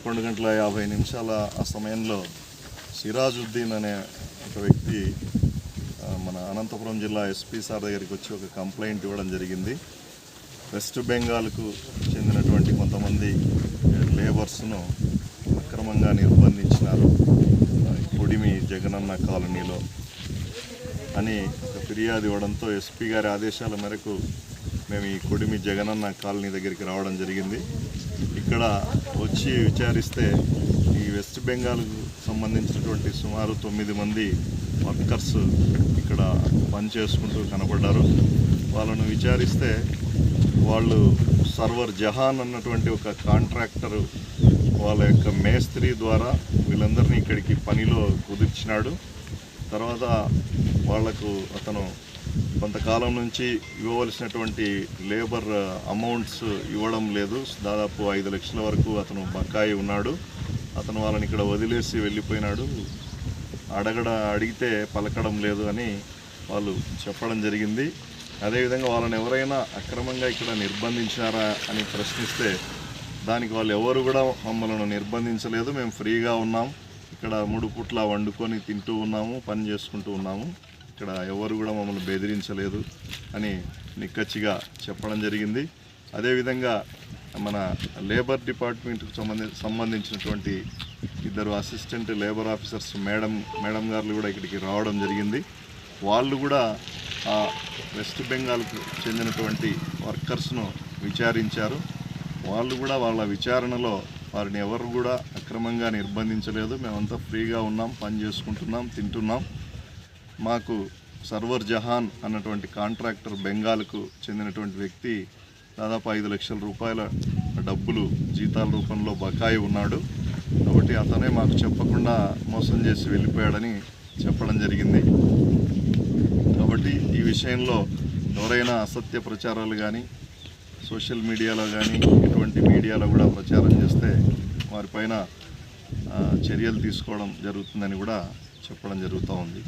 11:50 ఆ సమయంలో సిరాజుద్దీన్ అనే ఒక వ్యక్తి మన అనంతపురం జిల్లా ఎస్పీ సార్ దగ్గరికి వచ్చి ఒక కంప్లైంట్ ఇవ్వడం జరిగింది. వెస్ట్ బెంగాల్కు చెందినటువంటి కొంతమంది లేబర్స్ను అక్రమంగా నిర్బంధించినారు కొడిమి జగనన్న కాలనీలో అని ఒక ఫిర్యాదు ఇవ్వడంతో ఎస్పీ గారి ఆదేశాల మేరకు మేము ఈ కొడిమి జగనన్న కాలనీ దగ్గరికి రావడం జరిగింది. ఇక్కడ వచ్చి విచారిస్తే ఈ వెస్ట్ బెంగాల్కు సంబంధించినటువంటి సుమారు 9 మంది వర్కర్స్ ఇక్కడ పనిచేసుకుంటూ కనపడ్డారు. వాళ్ళను విచారిస్తే వాళ్ళు సర్వర్ జహాన్ అన్నటువంటి ఒక కాంట్రాక్టరు వాళ్ళ యొక్క మేస్త్రి ద్వారా వీళ్ళందరినీ ఇక్కడికి పనిలో కుదిర్చినాడు. తర్వాత వాళ్లకు అతను కొంతకాలం నుంచి ఇవ్వవలసినటువంటి లేబర్ అమౌంట్స్ ఇవ్వడం లేదు. దాదాపు 5 లక్షల వరకు అతను బకాయి ఉన్నాడు. అతను వాళ్ళని ఇక్కడ వదిలేసి వెళ్ళిపోయినాడు. అడిగితే పలకడం లేదు అని వాళ్ళు చెప్పడం జరిగింది. అదేవిధంగా వాళ్ళని ఎవరైనా అక్రమంగా ఇక్కడ నిర్బంధించారా అని ప్రశ్నిస్తే దానికి వాళ్ళు ఎవరు కూడా మమ్మల్ని నిర్బంధించలేదు, మేము ఫ్రీగా ఉన్నాం, ఇక్కడ 3 పూట్ల వండుకొని తింటూ ఉన్నాము, పని చేసుకుంటూ ఉన్నాము, ఇక్కడ ఎవరు కూడా మమ్మల్ని బెదిరించలేదు అని నిక్కచ్చిగా చెప్పడం జరిగింది. అదేవిధంగా మన లేబర్ డిపార్ట్మెంట్కి సంబంధించినటువంటి 2 అసిస్టెంట్ లేబర్ ఆఫీసర్స్ మేడం గారు కూడా ఇక్కడికి రావడం జరిగింది. వాళ్ళు కూడా ఆ వెస్ట్ బెంగాల్కు చెందినటువంటి వర్కర్స్ను విచారించారు. వాళ్ళు కూడా వాళ్ళ విచారణలో వారిని ఎవరు కూడా అక్రమంగా నిర్బంధించలేదు, మేమంతా ఫ్రీగా ఉన్నాం, పని చేసుకుంటున్నాం, తింటున్నాం. మాకు సర్వర్ జహాన్ అన్నటువంటి కాంట్రాక్టర్ బెంగాల్కు చెందినటువంటి వ్యక్తి దాదాపు 5 లక్షల రూపాయల డబ్బులు జీతాల రూపంలో బకాయి ఉన్నాడు. కాబట్టి అతనే మాకు చెప్పకుండా మోసం చేసి వెళ్ళిపోయాడని చెప్పడం జరిగింది. కాబట్టి ఈ విషయంలో ఎవరైనా అసత్య ప్రచారాలు కానీ సోషల్ మీడియాలో కానీ ఇటువంటి మీడియాలో కూడా ప్రచారం చేస్తే వారిపైన చర్యలు తీసుకోవడం జరుగుతుందని కూడా చెప్పడం జరుగుతూ ఉంది.